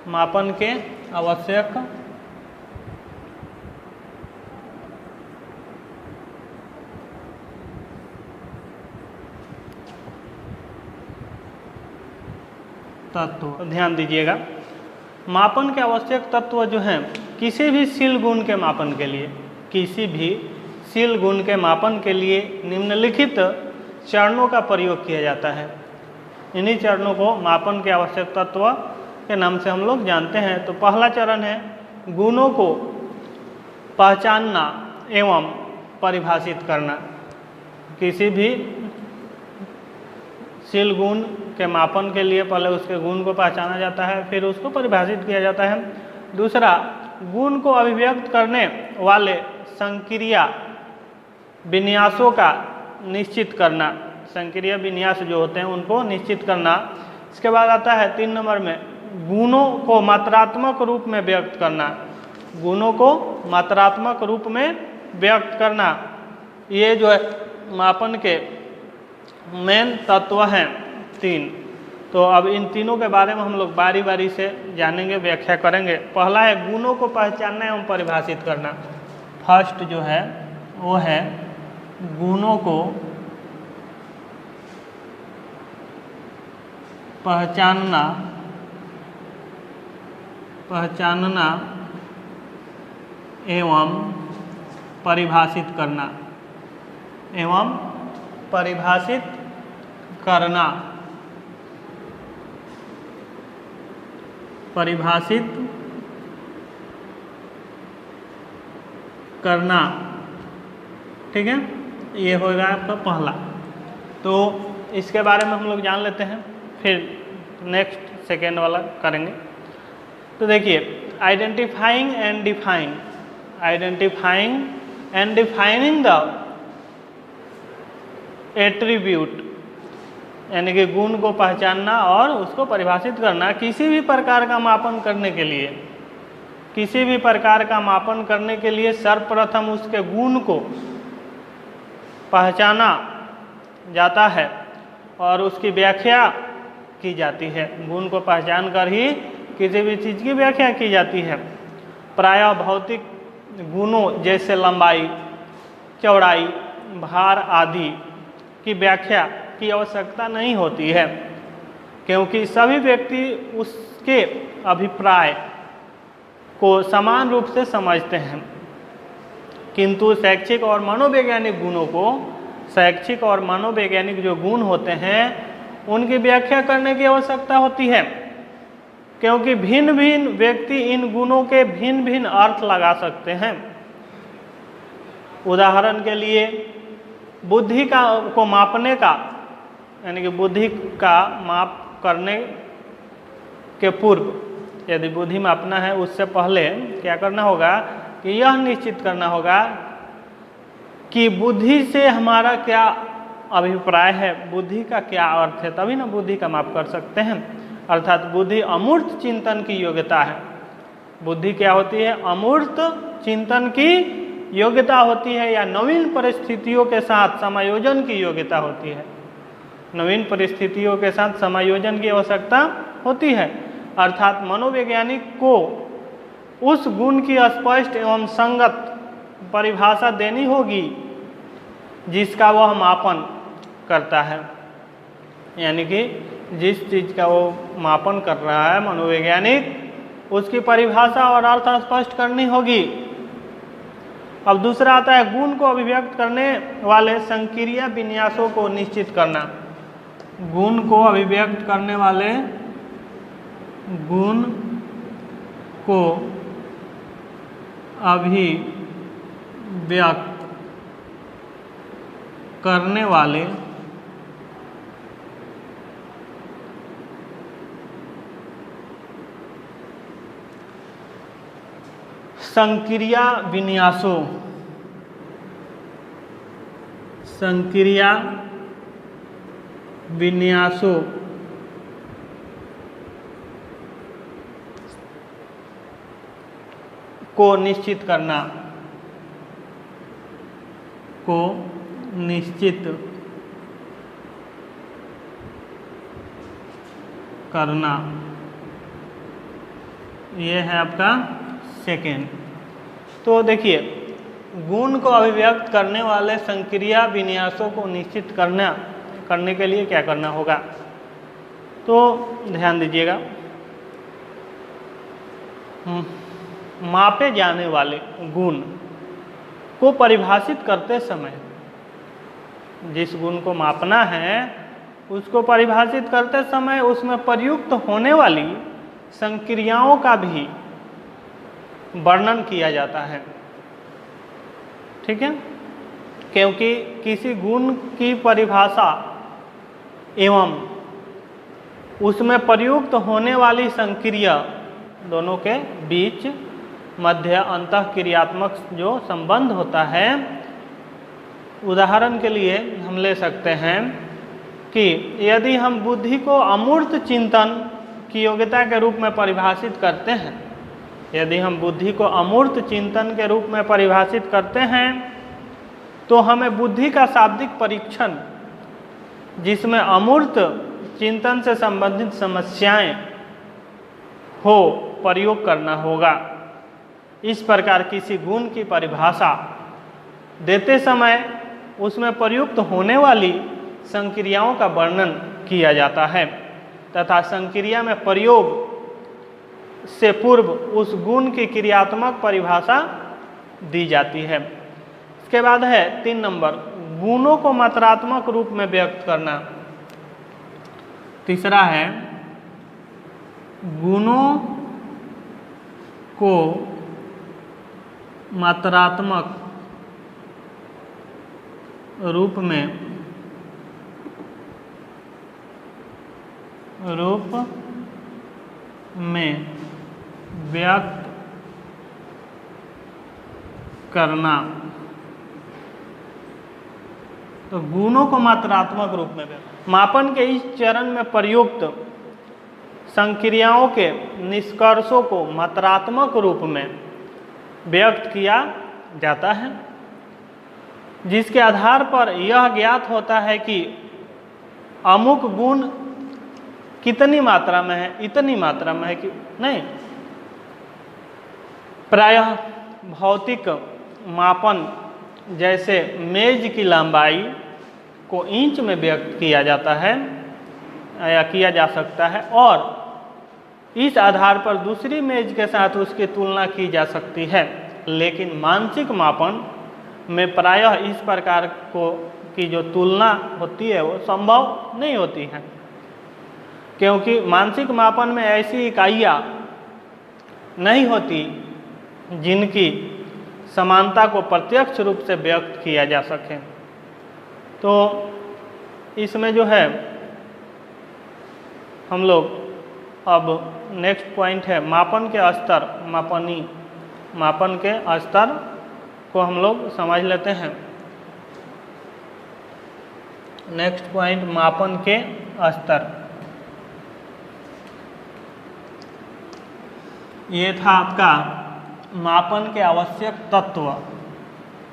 मापन के आवश्यक तत्व। ध्यान दीजिएगा, मापन के आवश्यक तत्व जो हैं किसी भी शील गुण के मापन के लिए, किसी भी शील गुण के मापन के लिए निम्नलिखित चरणों का प्रयोग किया जाता है। इन्हीं चरणों को मापन के आवश्यक तत्व के नाम से हम लोग जानते हैं। तो पहला चरण है गुणों को पहचानना एवं परिभाषित करना। किसी भी शील गुण के मापन के लिए पहले उसके गुण को पहचाना जाता है, फिर उसको परिभाषित किया जाता है। दूसरा, गुण को अभिव्यक्त करने वाले संक्रिया विन्यासों का निश्चित करना। संक्रिया विन्यास जो होते हैं उनको निश्चित करना। इसके बाद आता है 3 नंबर में गुणों को मात्रात्मक रूप में व्यक्त करना। गुणों को मात्रात्मक रूप में व्यक्त करना, ये जो है मापन के मेन तत्व हैं 3। तो अब इन तीनों के बारे में हम लोग बारी बारी से जानेंगे, व्याख्या करेंगे। पहला है गुणों को पहचानना एवं परिभाषित करना। फर्स्ट जो है वो है गुणों को पहचानना एवं परिभाषित करना ठीक है, ये होगा आपका पहला। तो इसके बारे में हम लोग जान लेते हैं, फिर नेक्स्ट सेकेंड वाला करेंगे। तो देखिए, identifying and defining the attribute, यानी कि गुण को पहचानना और उसको परिभाषित करना। किसी भी प्रकार का मापन करने के लिए सर्वप्रथम उसके गुण को पहचाना जाता है और उसकी व्याख्या की जाती है। गुण को पहचान कर ही किसी भी चीज़ की व्याख्या की जाती है। प्रायः भौतिक गुणों जैसे लंबाई, चौड़ाई, भार आदि की व्याख्या की आवश्यकता नहीं होती है, क्योंकि सभी व्यक्ति उसके अभिप्राय को समान रूप से समझते हैं। किंतु शैक्षिक और मनोवैज्ञानिक जो गुण होते हैं उनकी व्याख्या करने की आवश्यकता होती है, क्योंकि भिन्न भिन्न व्यक्ति इन गुणों के भिन्न भिन्न अर्थ लगा सकते हैं। उदाहरण के लिए बुद्धि को मापने का, यानी कि बुद्धि का माप करने के पूर्व, यदि बुद्धि मापना है उससे पहले क्या करना होगा कि यह निश्चित करना होगा कि बुद्धि से हमारा क्या अभिप्राय है, बुद्धि का क्या अर्थ है, तभी ना बुद्धि का माप कर सकते हैं। अर्थात बुद्धि अमूर्त चिंतन की योग्यता है। बुद्धि क्या होती है? अमूर्त चिंतन की योग्यता होती है, या नवीन परिस्थितियों के साथ समायोजन की योग्यता होती है। नवीन परिस्थितियों के साथ समायोजन की आवश्यकता होती है। अर्थात मनोवैज्ञानिक को उस गुण की स्पष्ट एवं संगत परिभाषा देनी होगी जिसका वह मापन करता है। यानी कि जिस चीज़ का वो मापन कर रहा है मनोवैज्ञानिक, उसकी परिभाषा और अर्थ स्पष्ट करनी होगी। अब दूसरा आता है गुण को अभिव्यक्त करने वाले संक्रिया विन्यासों को निश्चित करना। गुण को अभिव्यक्त करने वाले गुण को अभिव्यक्त करने वाले संक्रिया विन्यासों को निश्चित करना ये है आपका सेकेंड। तो देखिए, गुण को अभिव्यक्त करने वाले संक्रिया विन्यासों को निश्चित करने के लिए क्या करना होगा, तो ध्यान दीजिएगा। मापे जाने वाले गुण को परिभाषित करते समय, जिस गुण को मापना है उसको परिभाषित करते समय उसमें प्रयुक्त होने वाली संक्रियाओं का भी वर्णन किया जाता है। ठीक है, क्योंकि किसी गुण की परिभाषा एवं उसमें प्रयुक्त होने वाली संक्रिया दोनों के बीच मध्य अंतःक्रियात्मक जो संबंध होता है, उदाहरण के लिए हम ले सकते हैं कि यदि हम बुद्धि को अमूर्त चिंतन की योग्यता के रूप में परिभाषित करते हैं, यदि हम बुद्धि को अमूर्त चिंतन के रूप में परिभाषित करते हैं, तो हमें बुद्धि का शाब्दिक परीक्षण, जिसमें अमूर्त चिंतन से संबंधित समस्याएं हो, प्रयोग करना होगा। इस प्रकार किसी गुण की परिभाषा देते समय उसमें प्रयुक्त होने वाली संक्रियाओं का वर्णन किया जाता है तथा संक्रिया में प्रयोग से पूर्व उस गुण की क्रियात्मक परिभाषा दी जाती है। इसके बाद है 3 नंबर, गुणों को मात्रात्मक रूप में व्यक्त करना। तीसरा है गुणों को मात्रात्मक रूप में व्यक्त करना। तो गुणों को मात्रात्मक रूप में व्यक्त, मापन के इस चरण में प्रयुक्त संक्रियाओं के निष्कर्षों को मात्रात्मक रूप में व्यक्त किया जाता है, जिसके आधार पर यह ज्ञात होता है कि अमुक गुण कितनी मात्रा में है, इतनी मात्रा में है कि नहीं। प्रायः भौतिक मापन जैसे मेज की लंबाई को इंच में व्यक्त किया जाता है या किया जा सकता है, और इस आधार पर दूसरी मेज के साथ उसकी तुलना की जा सकती है। लेकिन मानसिक मापन में प्रायः इस प्रकार की जो तुलना होती है वो संभव नहीं होती है, क्योंकि मानसिक मापन में ऐसी इकाइयाँ नहीं होती जिनकी समानता को प्रत्यक्ष रूप से व्यक्त किया जा सके। तो इसमें जो है हम लोग अब नेक्स्ट पॉइंट है मापन के स्तर, मापन के स्तर को हम लोग समझ लेते हैं। नेक्स्ट पॉइंट मापन के स्तर, ये था आपका मापन के आवश्यक तत्व।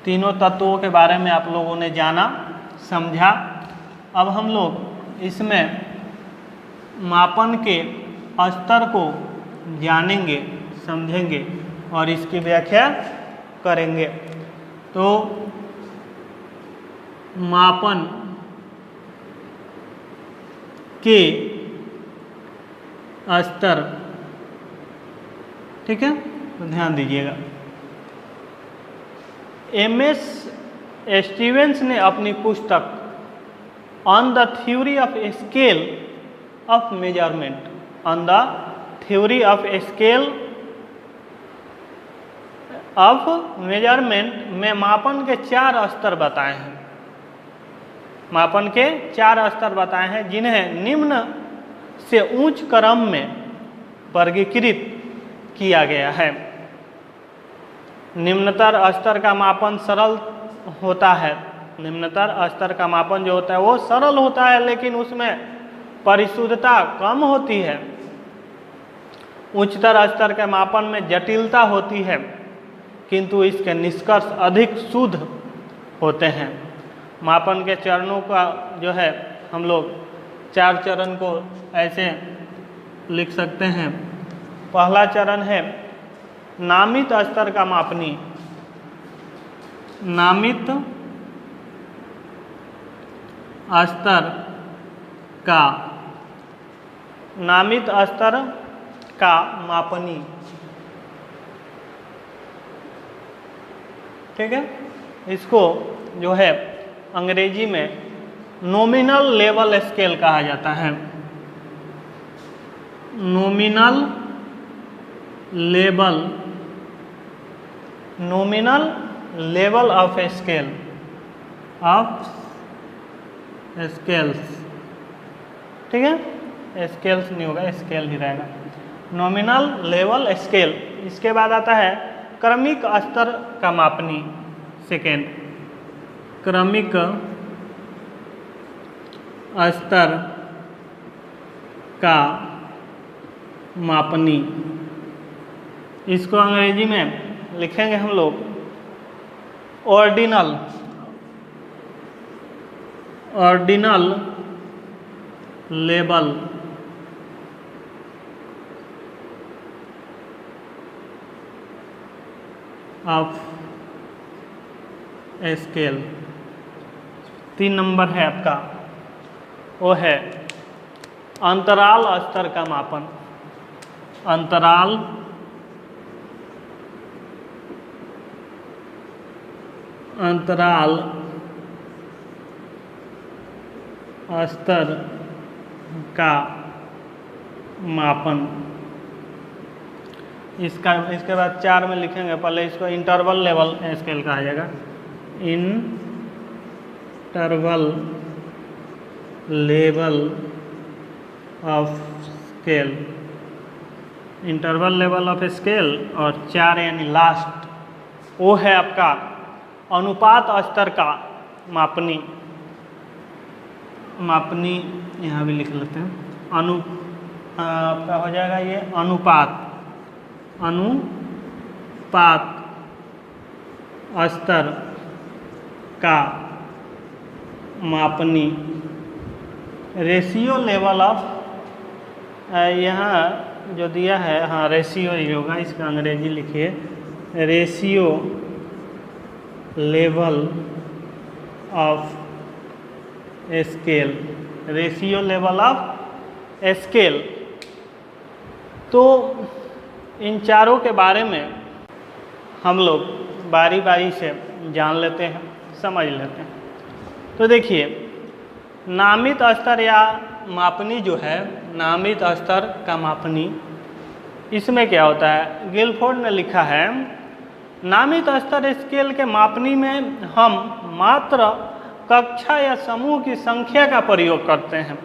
तीनों तत्वों के बारे में आप लोगों ने जाना, समझा। अब हम लोग इसमें मापन के स्तर को जानेंगे, समझेंगे और इसकी व्याख्या करेंगे। तो मापन के स्तर, ठीक है, तो ध्यान दीजिएगा। एमएस स्टीवेंस ने अपनी पुस्तक on the theory of scale of measurement, on the theory of scale of measurement में मापन के 4 स्तर बताए हैं। मापन के 4 स्तर बताए हैं, जिन्हें निम्न से उच्च क्रम में वर्गीकृत किया गया है। निम्नतर स्तर का मापन सरल होता है, निम्नतर स्तर का मापन जो होता है वो सरल होता है, लेकिन उसमें परिशुद्धता कम होती है। उच्चतर स्तर के मापन में जटिलता होती है, किंतु इसके निष्कर्ष अधिक शुद्ध होते हैं। मापन के चरणों का जो है हम लोग 4 चरण को ऐसे लिख सकते हैं पहला चरण है नामित स्तर का मापनी। नामित स्तर का मापनी। ठीक है, इसको जो है अंग्रेजी में नॉमिनल लेवल स्केल कहा जाता है। Nominal level of scale scales. ठीक है, स्केल्स नहीं होगा, स्केल ही रहेगा। Nominal level scale. इसके बाद आता है क्रमिक स्तर का मापनी। सेकेंड, क्रमिक स्तर का मापनी। इसको अंग्रेजी में लिखेंगे हम लोग ordinal level of scale. 3 number है आपका, वो है अंतराल स्तर का मापन। अंतराल स्तर का मापन। इसके बाद 4 में लिखेंगे, पहले इसको इंटरवल लेवल स्केल कहा जाएगा। Interval level of scale. Interval level of scale. और 4 यानी लास्ट, वो है आपका अनुपात स्तर का मापनी। यहाँ भी लिख लेते हैं। आपका हो जाएगा ये अनुपात स्तर का मापनी। रेशियो लेवल ऑफ, यहाँ जो दिया है, हाँ रेशियो ही होगा, इसका अंग्रेजी लिखिए ratio level of scale. Ratio level of scale. तो इन चारों के बारे में हम लोग बारी बारी से जान लेते हैं, समझ लेते हैं। तो देखिए, नामित स्तर या मापनी जो है, नामित स्तर का मापनी, इसमें क्या होता है, गिलफोर्ड ने लिखा है नामित स्तर स्केल के मापनी में हम मात्र कक्षा या समूह की संख्या का प्रयोग करते हैं,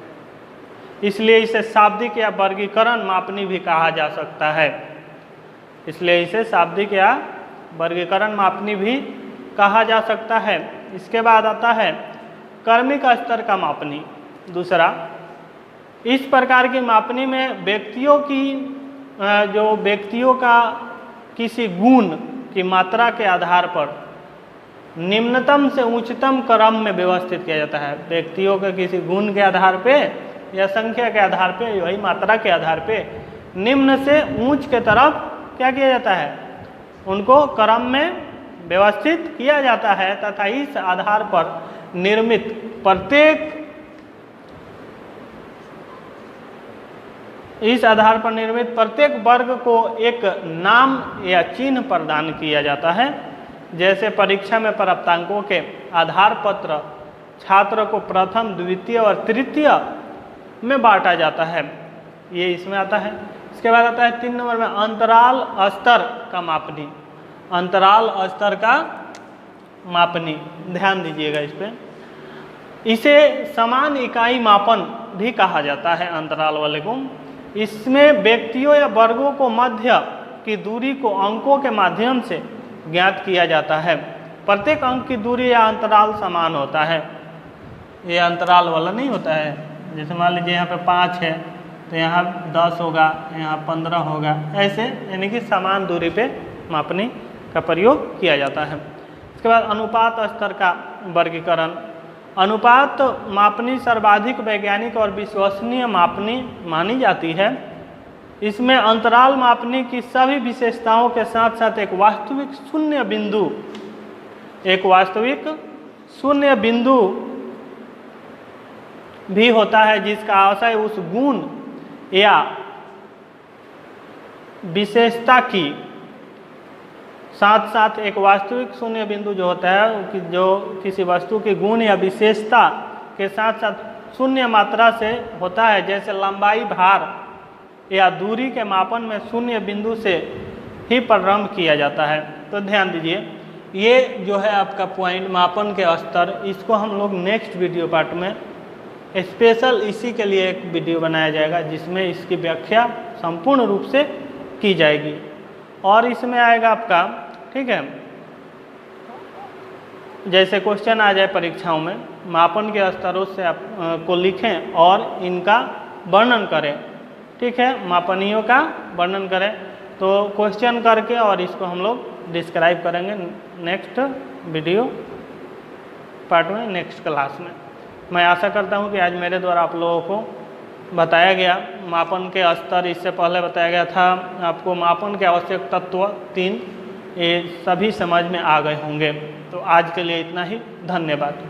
इसलिए इसे शाब्दिक या वर्गीकरण मापनी भी कहा जा सकता है। इसलिए इसे शाब्दिक या वर्गीकरण मापनी भी कहा जा सकता है। इसके बाद आता है क्रमिक स्तर का मापनी। दूसरा, इस प्रकार की मापनी में व्यक्तियों का किसी गुण की मात्रा के आधार पर निम्नतम से उच्चतम क्रम में व्यवस्थित किया जाता है। व्यक्तियों के किसी गुण के आधार पे या संख्या के आधार पे, वही मात्रा के आधार पे निम्न से ऊंच के तरफ क्या किया जाता है, उनको क्रम में व्यवस्थित किया जाता है तथा इस आधार पर निर्मित प्रत्येक वर्ग को एक नाम या चिन्ह प्रदान किया जाता है। जैसे परीक्षा में प्राप्तांकों के आधार पत्र छात्र को प्रथम, द्वितीय और तृतीय में बांटा जाता है, ये इसमें आता है। इसके बाद आता है 3 नंबर में अंतराल स्तर का मापनी। अंतराल स्तर का मापनी, ध्यान दीजिएगा इस पे। इसे समान इकाई मापन भी कहा जाता है अंतराल वाले को। इसमें व्यक्तियों या वर्गों को मध्य की दूरी को अंकों के माध्यम से ज्ञात किया जाता है। प्रत्येक अंक की दूरी या अंतराल समान होता है। ये अंतराल वाला नहीं होता है, जैसे मान लीजिए यहाँ पे 5 है तो यहाँ 10 होगा, यहाँ 15 होगा, ऐसे यानी कि समान दूरी पे मापनी का प्रयोग किया जाता है। इसके बाद अनुपात स्तर का वर्गीकरण। अनुपात मापनी सर्वाधिक वैज्ञानिक और विश्वसनीय मापनी मानी जाती है। इसमें अंतराल मापने की सभी विशेषताओं के साथ साथ एक वास्तविक शून्य बिंदु भी होता है, जिसका आशय उस गुण या विशेषता की साथ साथ एक वास्तविक शून्य बिंदु जो होता है जो किसी वस्तु के गुण या विशेषता के साथ साथ शून्य मात्रा से होता है, जैसे लंबाई, भार या दूरी के मापन में शून्य बिंदु से ही प्रारंभ किया जाता है। तो ध्यान दीजिए, ये जो है आपका पॉइंट मापन के स्तर, इसको हम लोग नेक्स्ट वीडियो पार्ट में स्पेशल इसी के लिए एक वीडियो बनाया जाएगा जिसमें इसकी व्याख्या संपूर्ण रूप से की जाएगी। और इसमें आएगा आपका, ठीक है, जैसे क्वेश्चन आ जाए परीक्षाओं में, मापन के स्तरों से आप को लिखें और इनका वर्णन करें, ठीक है, मापनियों का वर्णन करें। तो क्वेश्चन करके और इसको हम लोग डिस्क्राइब करेंगे नेक्स्ट वीडियो पार्ट में, नेक्स्ट क्लास में। मैं आशा करता हूं कि आज मेरे द्वारा आप लोगों को बताया गया मापन के स्तर, इससे पहले बताया गया था आपको मापन के आवश्यक तत्व 3, ये सभी समझ में आ गए होंगे। तो आज के लिए इतना ही, धन्यवाद।